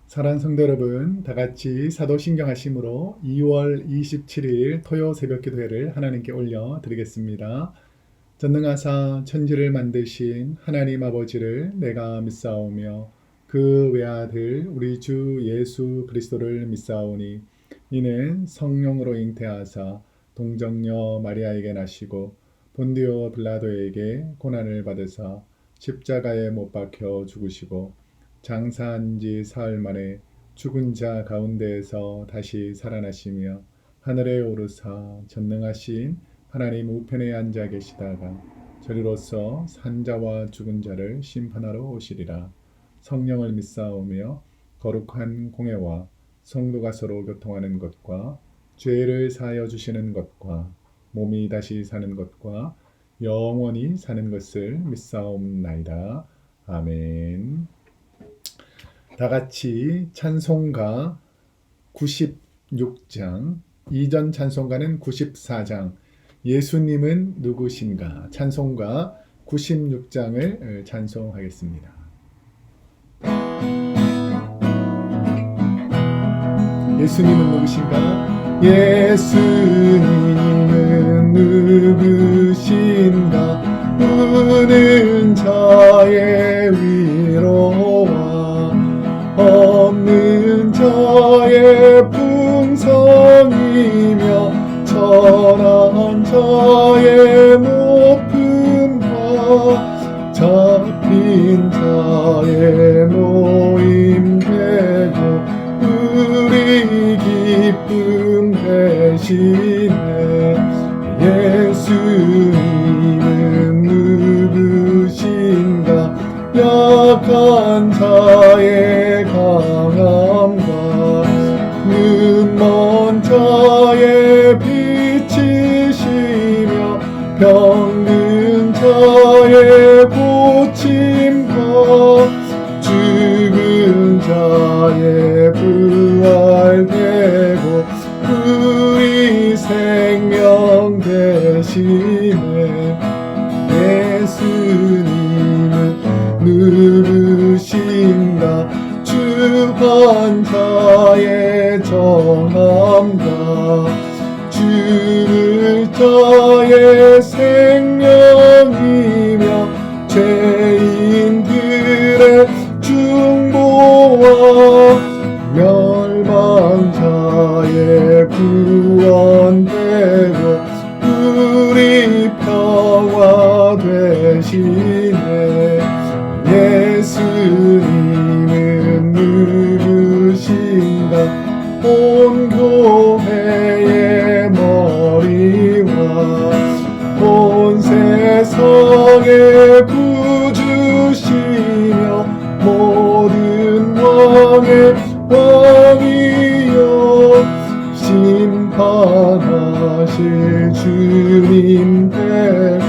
사랑하는 성도 여러분, 다 같이 사도신경 하심으로 2월 27일 토요 새벽 기도회를 하나님께 올려 드리겠습니다. 전능하사 천지를 만드신 하나님 아버지를 내가 믿사오며 그 외아들 우리 주 예수 그리스도를 믿사오니 이는 성령으로 잉태하사 동정녀 마리아에게 나시고 본디오 빌라도에게 고난을 받으사 십자가에 못 박혀 죽으시고 장사한 지 사흘 만에 죽은 자 가운데에서 다시 살아나시며 하늘에 오르사 전능하신 하나님 우편에 앉아 계시다가 저리로서 산자와 죽은 자를 심판하러 오시리라. 성령을 믿사오며 거룩한 공회와 성도가 서로 교통하는 것과 죄를 사하여 주시는 것과 몸이 다시 사는 것과 영원히 사는 것을 믿사옵나이다. 아멘. 다 같이 찬송가 96장, 이전 찬송가는 94장, 예수님은 누구신가? 찬송가 96장을 찬송하겠습니다. 예수님은 누구신가? 예수님은 누구신가? 우는 자의 위로와 없는 자의 풍성이며 천한 자의 높음과 잡힌 자의 노임되고 우리 기쁨 대신에 예수님은 누구신가? 약한 자의 강함과 눈먼 자의 빛이시며 병든 자의 고침과 죽은 자의 부활되고 우리 생명 대신에 예수님은 누구신가? 주한 자의 정함과 죽을 자의 생명이며 죄인들의 중보와 멸망자의 구원되고 우리 평화 되시네. 예수님은 누구신가? 온 교회의 머리와 온 세상의 구주시며 모든 왕의 왕이여 심판하실 주님 되고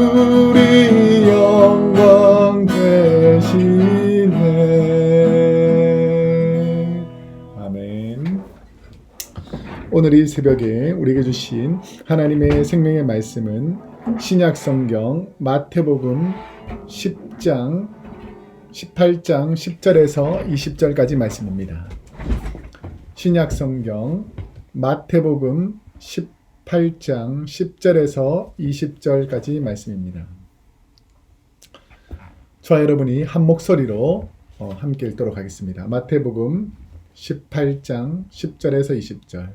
우리 영광 되시네. 아멘. 오늘 이 새벽에 우리에게 주신 하나님의 생명의 말씀은 신약성경 마태복음 10장 18장 10절에서 20절까지 말씀입니다. 신약성경 마태복음 18장 10절에서 20절까지 말씀입니다. 저와 여러분이 한 목소리로 함께 읽도록 하겠습니다. 마태복음 18장 10절에서 20절.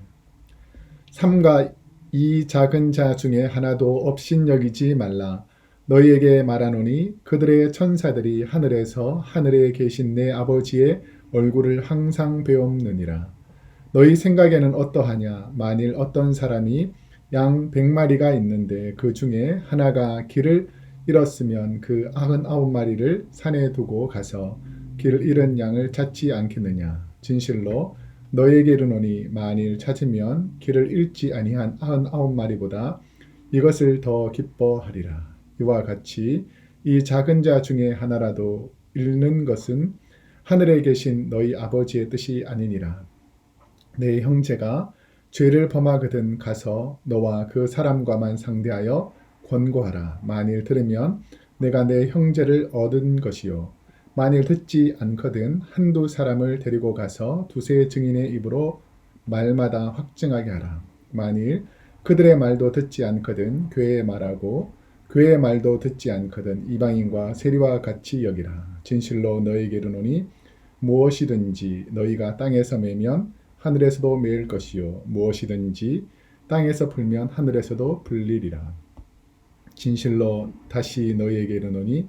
삼가 이 작은 자 중에 하나도 업신여기지 말라. 너희에게 말하노니 그들의 천사들이 하늘에서 하늘에 계신 내 아버지의 얼굴을 항상 배옵느니라. 너희 생각에는 어떠하냐? 만일 어떤 사람이 양 100마리가 있는데 그 중에 하나가 길을 잃었으면 그 99마리를 산에 두고 가서 길을 잃은 양을 찾지 않겠느냐? 진실로 너희에게 이르노니 만일 찾으면 길을 잃지 아니한 99마리보다 이것을 더 기뻐하리라. 이와 같이 이 작은 자 중에 하나라도 잃는 것은 하늘에 계신 너희 아버지의 뜻이 아니니라. 내 형제가 죄를 범하거든 가서 너와 그 사람과만 상대하여 권고하라. 만일 들으면 내가 내 형제를 얻은 것이요 만일 듣지 않거든 한두 사람을 데리고 가서 두세 증인의 입으로 말마다 확증하게 하라. 만일 그들의 말도 듣지 않거든 교회의 말하고 교회의 말도 듣지 않거든 이방인과 세리와 같이 여기라. 진실로 너희에게 이르노니 무엇이든지 너희가 땅에서 매면 하늘에서도 매일 것이요 무엇이든지 땅에서 풀면 하늘에서도 풀리리라. 진실로 다시 너희에게 이르노니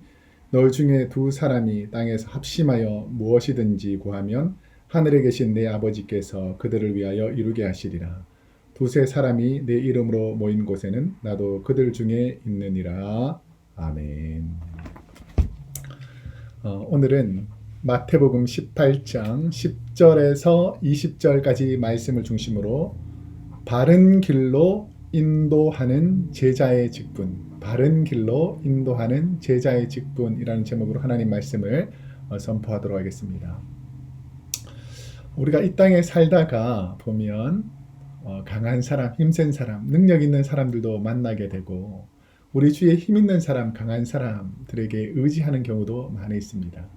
너희 중에 두 사람이 땅에서 합심하여 무엇이든지 구하면 하늘에 계신 내 아버지께서 그들을 위하여 이루게 하시리라. 두세 사람이 내 이름으로 모인 곳에는 나도 그들 중에 있느니라. 아멘. 오늘은 마태복음 18장 10절에서 20절까지 말씀을 중심으로 바른 길로 인도하는 제자의 직분, 바른 길로 인도하는 제자의 직분이라는 제목으로 하나님 말씀을 선포하도록 하겠습니다. 우리가 이 땅에 살다가 보면 강한 사람, 힘센 사람, 능력 있는 사람들도 만나게 되고 우리 주위에 힘 있는 사람, 강한 사람들에게 의지하는 경우도 많이 있습니다.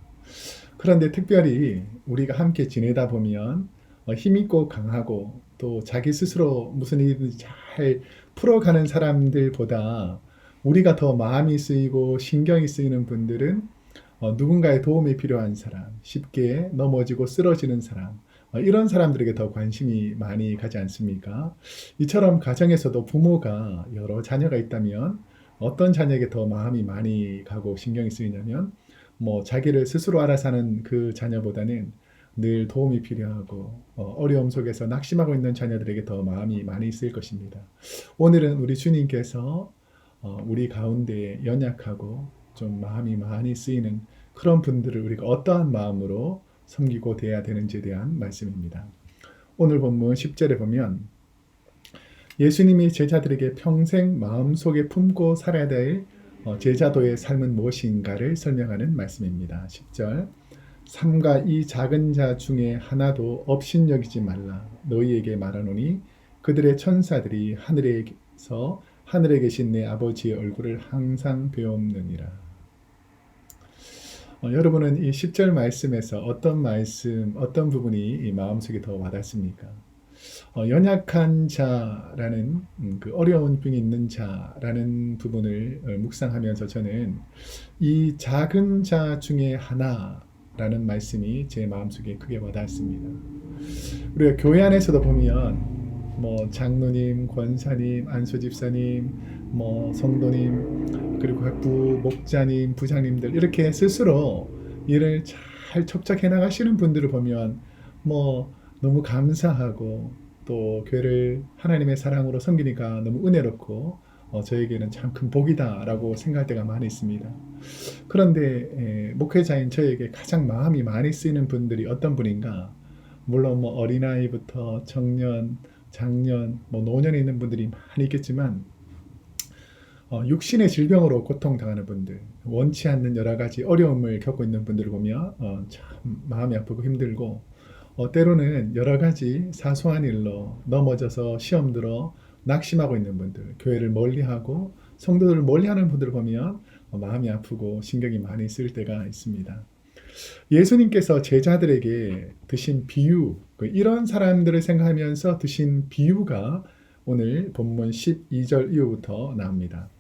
그런데 특별히 우리가 함께 지내다 보면 힘있고 강하고 또 자기 스스로 무슨 일이든지 잘 풀어가는 사람들보다 우리가 더 마음이 쓰이고 신경이 쓰이는 분들은 누군가의 도움이 필요한 사람, 쉽게 넘어지고 쓰러지는 사람, 이런 사람들에게 더 관심이 많이 가지 않습니까? 이처럼 가정에서도 부모가 여러 자녀가 있다면 어떤 자녀에게 더 마음이 많이 가고 신경이 쓰이냐면 자기를 스스로 알아서 하는 그 자녀보다는 늘 도움이 필요하고 어려움 속에서 낙심하고 있는 자녀들에게 더 마음이 많이 쓰일 것입니다. 오늘은 우리 주님께서 우리 가운데 연약하고 좀 마음이 많이 쓰이는 그런 분들을 우리가 어떠한 마음으로 섬기고 대해야 되는지에 대한 말씀입니다. 오늘 본문 10절에 보면 예수님이 제자들에게 평생 마음속에 품고 살아야 될 제자도의 삶은 무엇인가를 설명하는 말씀입니다. 10절 삼가 이 작은 자 중에 하나도 업신여기지 말라. 너희에게 말하노니 그들의 천사들이 하늘에서 하늘에 계신 내 아버지의 얼굴을 항상 배움느니라. 여러분은 이 10절 말씀에서 어떤 말씀, 어떤 부분이 이 마음속에 더 와닿습니까? 연약한 자라는 그 어려운 병이 있는 자라는 부분을 묵상하면서 저는 이 작은 자 중에 하나라는 말씀이 제 마음속에 크게 와닿습니다. 우리가 교회 안에서도 보면 장로님, 권사님, 안수집사님, 성도님, 그리고 각 목자님, 부장님들 이렇게 스스로 일을 잘 척척해 나가시는 분들을 보면 너무 감사하고 또 교회를 하나님의 사랑으로 섬기니까 너무 은혜롭고 저에게는 참 큰 복이다라고 생각할 때가 많이 있습니다. 그런데 목회자인 저에게 가장 마음이 많이 쓰이는 분들이 어떤 분인가? 물론 어린아이부터 청년, 장년, 노년에 있는 분들이 많이 있겠지만 육신의 질병으로 고통당하는 분들, 원치 않는 여러 가지 어려움을 겪고 있는 분들을 보면 참 마음이 아프고 힘들고 때로는 여러 가지 사소한 일로 넘어져서 시험 들어 낙심하고 있는 분들, 교회를 멀리하고 성도들을 멀리하는 분들을 보면 마음이 아프고 신경이 많이 쓰일 때가 있습니다. 예수님께서 제자들에게 드신 비유, 이런 사람들을 생각하면서 드신 비유가 오늘 본문 12절 이후부터 나옵니다.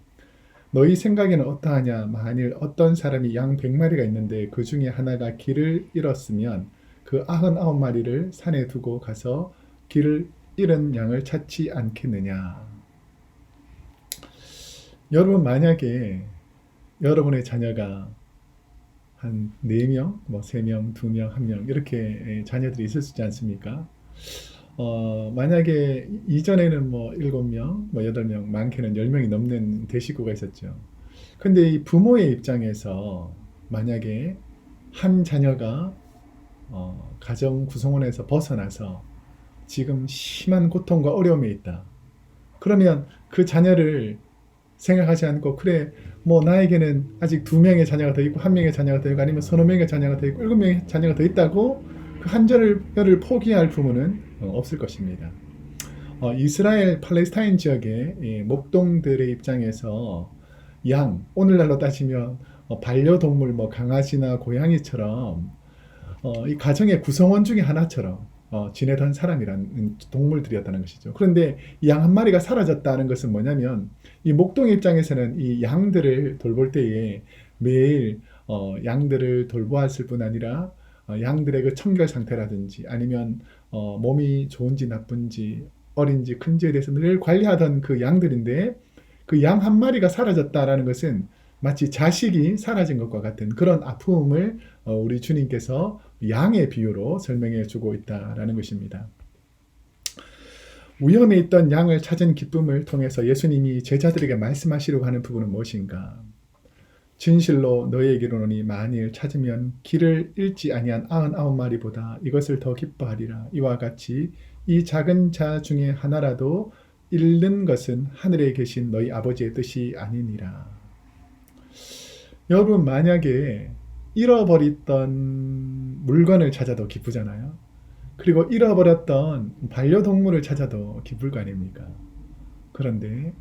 너희 생각에는 어떠하냐? 만일 어떤 사람이 양 100마리가 있는데 그 중에 하나가 길을 잃었으면 그 99마리를 산에 두고 가서 길을 잃은 양을 찾지 않겠느냐? 여러분 만약에 여러분의 자녀가 한 4명, 3명, 2명, 1명 이렇게 자녀들이 있었지 않습니까? 만약에 이전에는 7명, 8명, 많게는 10명이 넘는 대식구가 있었죠. 근데 이 부모의 입장에서 만약에 한 자녀가 가정 구성원에서 벗어나서 지금 심한 고통과 어려움에 있다. 그러면 그 자녀를 생각하지 않고 그래 나에게는 아직 2명의 자녀가 더 있고 1명의 자녀가 더 있고 아니면 서너 명의 자녀가 더 있고 7명의 자녀가 더 있다고 그 한 자녀를 포기할 부모는 없을 것입니다. 이스라엘 팔레스타인 지역의 목동들의 입장에서 오늘날로 따지면 반려동물 뭐 강아지나 고양이처럼 이 가정의 구성원 중에 하나처럼 지내던 사람이라는 동물들이었다는 것이죠. 그런데 이 양 한 마리가 사라졌다는 것은 뭐냐면 이 목동 입장에서는 이 양들을 돌볼 때에 매일 양들을 돌보았을 뿐 아니라 양들의 그 청결 상태라든지 아니면 몸이 좋은지 나쁜지 어린지 큰지에 대해서 늘 관리하던 그 양들인데 그 양 한 마리가 사라졌다라는 것은 마치 자식이 사라진 것과 같은 그런 아픔을 우리 주님께서 양의 비유로 설명해 주고 있다라는 것입니다. 위험에 있던 양을 찾은 기쁨을 통해서 예수님이 제자들에게 말씀하시려고 하는 부분은 무엇인가? 진실로 너희에게 이르노니 만일 찾으면 길을 잃지 아니한 99마리보다 이것을 더 기뻐하리라. 이와 같이 이 작은 자 중에 하나라도 잃는 것은 하늘에 계신 너희 아버지의 뜻이 아니니라. 여러분 만약에 잃어버렸던 물건을 찾아도 기쁘잖아요. 그리고 잃어버렸던 반려동물을 찾아도 기쁠 거 아닙니까? 그런데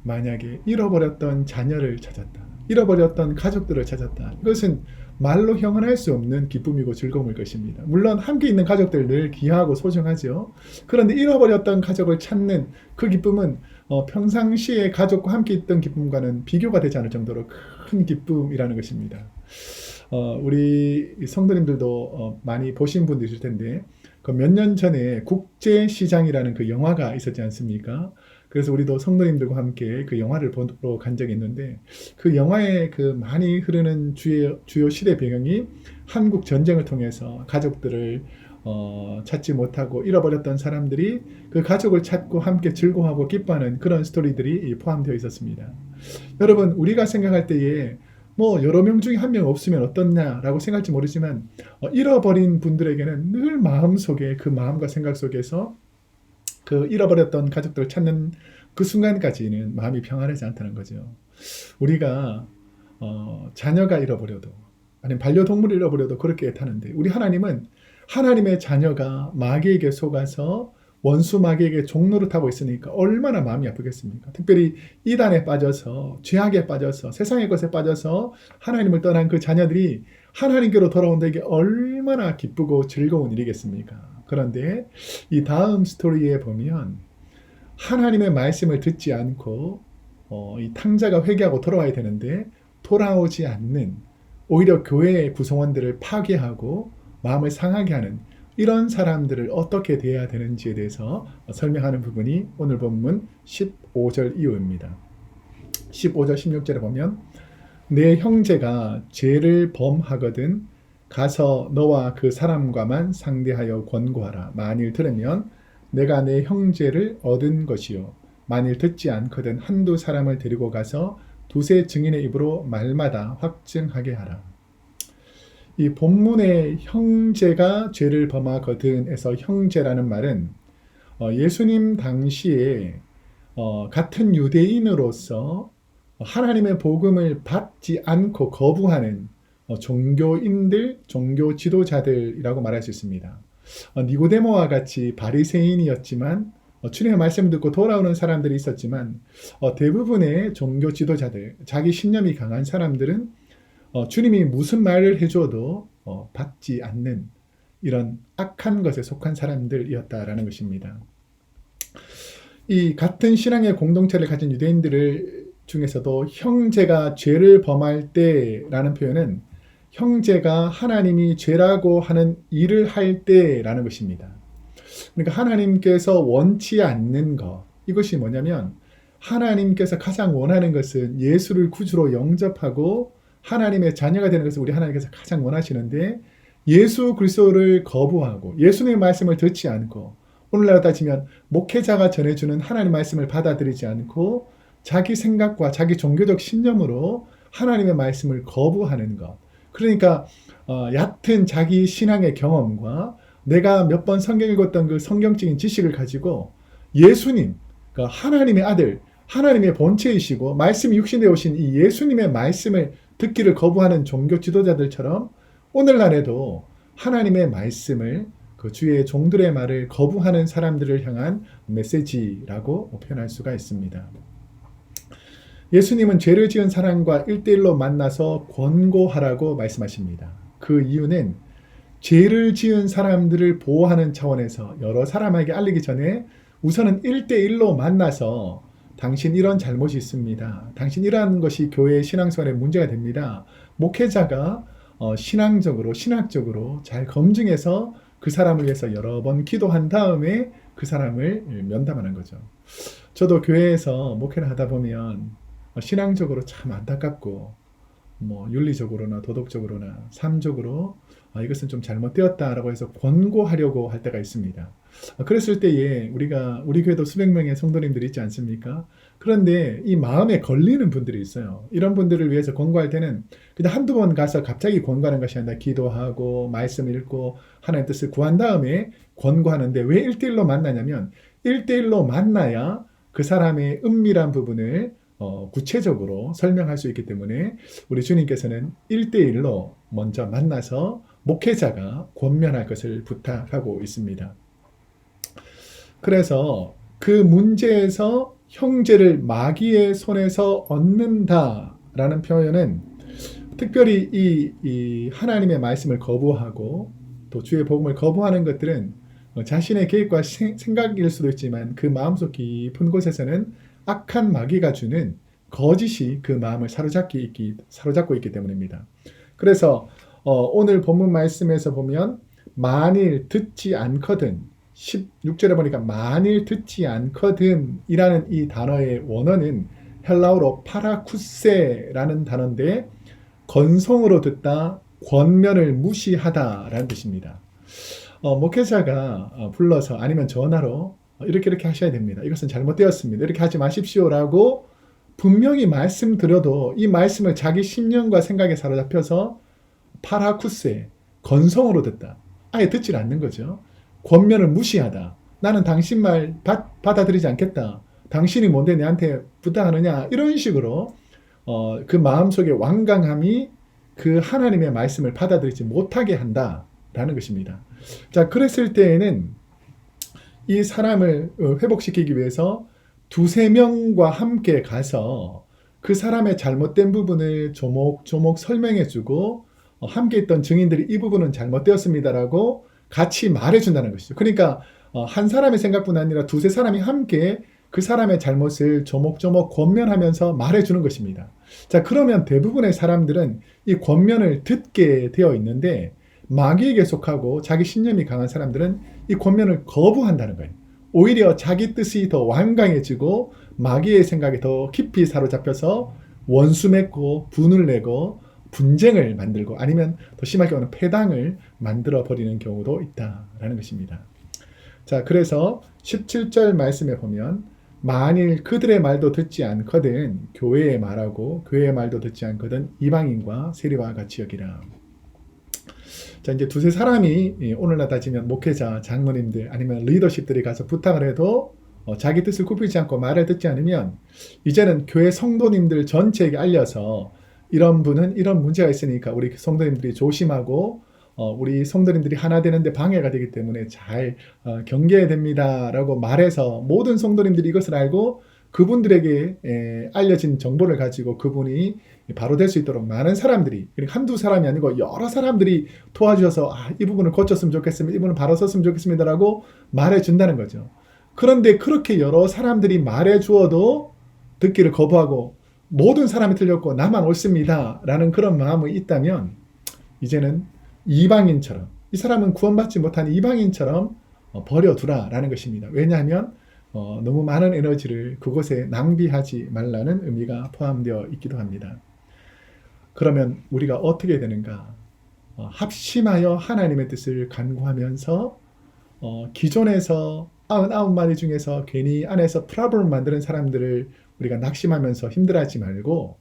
만약에 잃어버렸던 자녀를 찾았다. 잃어버렸던 가족들을 찾았다. 이것은 말로 형언할 수 없는 기쁨이고 즐거움일 것입니다. 물론 함께 있는 가족들 늘 귀하고 소중하죠. 그런데 잃어버렸던 가족을 찾는 그 기쁨은 평상시에 가족과 함께 있던 기쁨과는 비교가 되지 않을 정도로 큰 기쁨이라는 것입니다. 우리 성도님들도 많이 보신 분들 있을 텐데 그 몇 년 전에 국제시장이라는 그 영화가 있었지 않습니까? 그래서 우리도 성도님들과 함께 그 영화를 보러 간 적이 있는데 그 영화에 그 많이 흐르는 주요 시대 배경이 한국 전쟁을 통해서 가족들을 찾지 못하고 잃어버렸던 사람들이 그 가족을 찾고 함께 즐거워하고 기뻐하는 그런 스토리들이 포함되어 있었습니다. 여러분 우리가 생각할 때에 뭐 여러 명 중에 한 명 없으면 어떻냐라고 생각할지 모르지만 잃어버린 분들에게는 늘 마음속에 그 마음과 생각 속에서 그 잃어버렸던 가족들을 찾는 그 순간까지는 마음이 평안하지 않다는 거죠. 우리가 자녀가 잃어버려도 아니면 반려동물을 잃어버려도 그렇게 애타는데 우리 하나님은 하나님의 자녀가 마귀에게 속아서 원수 마귀에게 종노릇하고 있으니까 얼마나 마음이 아프겠습니까? 특별히 이단에 빠져서 죄악에 빠져서 세상의 것에 빠져서 하나님을 떠난 그 자녀들이 하나님께로 돌아온다 이게 얼마나 기쁘고 즐거운 일이겠습니까? 그런데 이 다음 스토리에 보면 하나님의 말씀을 듣지 않고 이 탕자가 회개하고 돌아와야 되는데 돌아오지 않는 오히려 교회의 구성원들을 파괴하고 마음을 상하게 하는 이런 사람들을 어떻게 대해야 되는지에 대해서 설명하는 부분이 오늘 본문 15절 이후입니다. 15절 16절에 보면 내 형제가 죄를 범하거든 가서 너와 그 사람과만 상대하여 권고하라. 만일 들으면 내가 내 형제를 얻은 것이요 만일 듣지 않거든 한두 사람을 데리고 가서 두세 증인의 입으로 말마다 확증하게 하라. 이 본문의 형제가 죄를 범하거든에서 형제라는 말은 예수님 당시에 같은 유대인으로서 하나님의 복음을 받지 않고 거부하는 종교인들, 종교 지도자들이라고 말할 수 있습니다. 니고데모와 같이 바리새인이었지만 주님의 말씀 듣고 돌아오는 사람들이 있었지만 대부분의 종교 지도자들, 자기 신념이 강한 사람들은 주님이 무슨 말을 해줘도 받지 않는 이런 악한 것에 속한 사람들이었다라는 것입니다. 이 같은 신앙의 공동체를 가진 유대인들 중에서도 형제가 죄를 범할 때라는 표현은 형제가 하나님이 죄라고 하는 일을 할 때라는 것입니다. 그러니까 하나님께서 원치 않는 것, 이것이 뭐냐면 하나님께서 가장 원하는 것은 예수를 구주로 영접하고 하나님의 자녀가 되는 것을 우리 하나님께서 가장 원하시는데 예수 그리스도를 거부하고 예수님의 말씀을 듣지 않고 오늘날 따지면 목회자가 전해주는 하나님의 말씀을 받아들이지 않고 자기 생각과 자기 종교적 신념으로 하나님의 말씀을 거부하는 것. 그러니까 얕은 자기 신앙의 경험과 내가 몇 번 성경 읽었던 그 성경적인 지식을 가지고 예수님, 그러니까 하나님의 아들, 하나님의 본체이시고 말씀이 육신되어 오신 이 예수님의 말씀을 듣기를 거부하는 종교 지도자들처럼 오늘날에도 하나님의 말씀을 그 주의 종들의 말을 거부하는 사람들을 향한 메시지라고 표현할 수가 있습니다. 예수님은 죄를 지은 사람과 1대1로 만나서 권고하라고 말씀하십니다. 그 이유는 죄를 지은 사람들을 보호하는 차원에서 여러 사람에게 알리기 전에 우선은 1대1로 만나서 당신 이런 잘못이 있습니다. 당신 이러한 것이 교회의 신앙생활에 문제가 됩니다. 목회자가 신학적으로 잘 검증해서 그 사람을 위해서 여러 번 기도한 다음에 그 사람을 면담하는 거죠. 저도 교회에서 목회를 하다 보면 신앙적으로 참 안타깝고 윤리적으로나 도덕적으로나 삶적으로 이것은 좀 잘못되었다라고 해서 권고하려고 할 때가 있습니다. 그랬을 때에 우리 교회도 수백 명의 성도님들이 있지 않습니까? 그런데 이 마음에 걸리는 분들이 있어요. 이런 분들을 위해서 권고할 때는 그냥 한두 번 가서 갑자기 권고하는 것이 아니라 기도하고 말씀 읽고 하나님의 뜻을 구한 다음에 권고하는데 왜 1대1로 만나냐면 1대1로 만나야 그 사람의 은밀한 부분을 구체적으로 설명할 수 있기 때문에 우리 주님께서는 1대1로 먼저 만나서 목회자가 권면할 것을 부탁하고 있습니다. 그래서 그 문제에서 형제를 마귀의 손에서 얻는다라는 표현은 특별히 이 하나님의 말씀을 거부하고 또 주의 복음을 거부하는 것들은 자신의 계획과 생각일 수도 있지만 그 마음속 깊은 곳에서는 악한 마귀가 주는 거짓이 그 마음을 사로잡고 있기 때문입니다. 그래서 오늘 본문 말씀에서 보면 만일 듣지 않거든 16절에 보니까 만일 듣지 않거든 이라는 이 단어의 원어는 헬라어로 파라쿠세라는 단어인데 건성으로 듣다, 권면을 무시하다라는 뜻입니다. 목회자가 불러서 아니면 전화로 이렇게 하셔야 됩니다. 이것은 잘못되었습니다. 이렇게 하지 마십시오라고 분명히 말씀드려도 이 말씀을 자기 신념과 생각에 사로잡혀서 파라쿠세, 건성으로 듣다. 아예 듣질 않는 거죠. 권면을 무시하다. 나는 당신 말 받아들이지 않겠다. 당신이 뭔데 내한테 부탁하느냐. 이런 식으로 그 마음속의 완강함이 그 하나님의 말씀을 받아들이지 못하게 한다라는 것입니다. 자, 그랬을 때에는 이 사람을 회복시키기 위해서 두세 명과 함께 가서 그 사람의 잘못된 부분을 조목조목 설명해주고 함께 있던 증인들이 이 부분은 잘못되었습니다라고 같이 말해준다는 것이죠. 그러니까 한 사람의 생각뿐 아니라 두세 사람이 함께 그 사람의 잘못을 조목조목 권면하면서 말해주는 것입니다. 자, 그러면 대부분의 사람들은 이 권면을 듣게 되어 있는데 마귀에게 속하고 자기 신념이 강한 사람들은 이 권면을 거부한다는 거예요. 오히려 자기 뜻이 더 완강해지고 마귀의 생각에 더 깊이 사로잡혀서 원수 맺고 분을 내고 분쟁을 만들고 아니면 더 심하게 하면 패당을 만들어 버리는 경우도 있다라는 것입니다. 자, 그래서 17절 말씀에 보면 만일 그들의 말도 듣지 않거든 교회의 말하고 교회의 말도 듣지 않거든 이방인과 세리와 같이 여기라. 자, 이제 두세 사람이 오늘날 따지면 목회자, 장로님들 아니면 리더십들이 가서 부탁을 해도 자기 뜻을 굽히지 않고 말을 듣지 않으면 이제는 교회 성도님들 전체에게 알려서 이런 분은 이런 문제가 있으니까 우리 성도님들이 조심하고 우리 성도님들이 하나 되는데 방해가 되기 때문에 잘 경계해야 됩니다라고 말해서 모든 성도님들이 이것을 알고 그분들에게 알려진 정보를 가지고 그분이 바로 될 수 있도록 많은 사람들이 한두 사람이 아니고 여러 사람들이 도와주셔서 이 부분을 고쳤으면 좋겠습니다. 이 부분을 바로 썼으면 좋겠습니다라고 말해준다는 거죠. 그런데 그렇게 여러 사람들이 말해주어도 듣기를 거부하고 모든 사람이 틀렸고 나만 옳습니다 라는 그런 마음이 있다면 이제는 이방인처럼 이 사람은 구원받지 못한 이방인처럼 버려두라 라는 것입니다. 왜냐하면 너무 많은 에너지를 그곳에 낭비하지 말라는 의미가 포함되어 있기도 합니다. 그러면 우리가 어떻게 되는가? 합심하여 하나님의 뜻을 간구하면서 기존에서 99마리 중에서 괜히 안에서 프라블을 만드는 사람들을 우리가 낙심하면서 힘들어하지 말고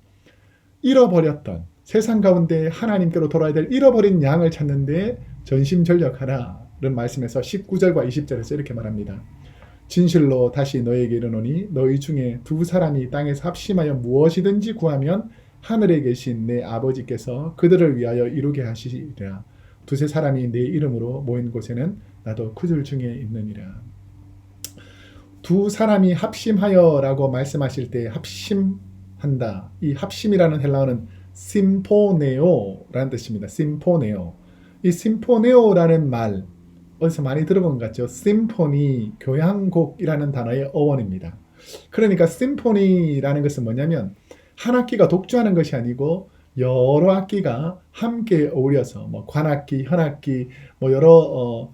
잃어버렸던 세상 가운데 하나님께로 돌아야 될 잃어버린 양을 찾는데 전심전력하라 는 말씀에서 19절과 20절에서 이렇게 말합니다. 진실로 다시 너에게 이르노니 너희 중에 두 사람이 땅에서 합심하여 무엇이든지 구하면 하늘에 계신 내 아버지께서 그들을 위하여 이루게 하시리라. 두세 사람이 내 이름으로 모인 곳에는 나도 그들 중에 있느니라. 두 사람이 합심하여라고 말씀하실 때 합심 한다. 이 합심이라는 헬라어는 심포네오라는 뜻입니다. 심포네오. 이 심포네오라는 말 어디서 많이 들어본 것 같죠? 심포니, 교향곡이라는 단어의 어원입니다. 그러니까 심포니라는 것은 뭐냐면 한 악기가 독주하는 것이 아니고 여러 악기가 함께 어울려서 뭐 관악기, 현악기, 뭐 여러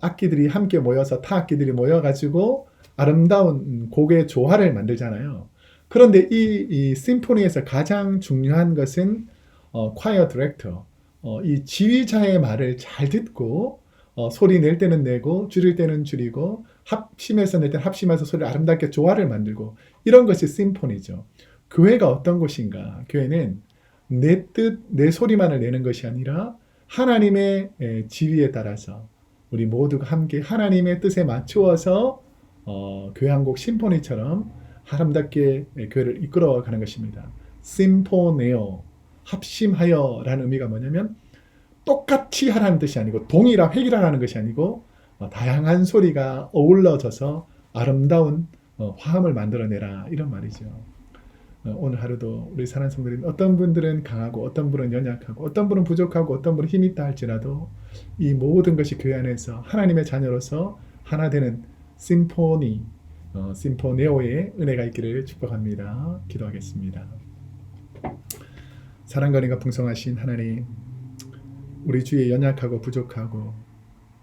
악기들이 함께 모여서 타 악기들이 모여가지고 아름다운 곡의 조화를 만들잖아요. 그런데 이 심포니에서 가장 중요한 것은 콰이어 디렉터, 이 지휘자의 말을 잘 듣고 소리 낼 때는 내고 줄일 때는 줄이고 합심해서 낼 때는 합심해서 소리를 아름답게 조화를 만들고 이런 것이 심포니죠. 교회가 어떤 곳인가? 교회는 내 뜻, 내 소리만을 내는 것이 아니라 하나님의 지위에 따라서 우리 모두가 함께 하나님의 뜻에 맞추어서 교회 한 곡 심포니처럼 아름답게 교회를 이끌어가는 것입니다. 심포네오, 합심하여라는 의미가 뭐냐면 똑같이 하라는 뜻이 아니고 동일하 획일하라는 것이 아니고 다양한 소리가 어울러져서 아름다운 화음을 만들어내라 이런 말이죠. 오늘 하루도 우리 사랑하는 성도님 어떤 분들은 강하고 어떤 분은 연약하고 어떤 분은 부족하고 어떤 분은 힘이 있다 할지라도 이 모든 것이 교회 안에서 하나님의 자녀로서 하나 되는 심포니 심포네오의 은혜가 있기를 축복합니다. 기도하겠습니다. 사랑과 은혜가 풍성하신 하나님, 우리 주위에 연약하고 부족하고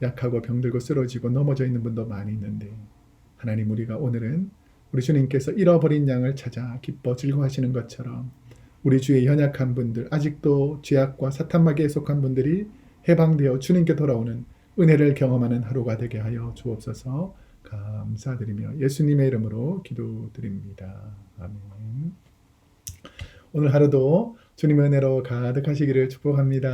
약하고 병들고 쓰러지고 넘어져 있는 분도 많이 있는데 하나님, 우리가 오늘은 우리 주님께서 잃어버린 양을 찾아 기뻐 즐거워하시는 것처럼 우리 주위에 연약한 분들, 아직도 죄악과 사탄마귀에 속한 분들이 해방되어 주님께 돌아오는 은혜를 경험하는 하루가 되게 하여 주옵소서. 감사드리며 예수님의 이름으로 기도드립니다. 아멘. 오늘 하루도 주님의 은혜로 가득하시기를 축복합니다.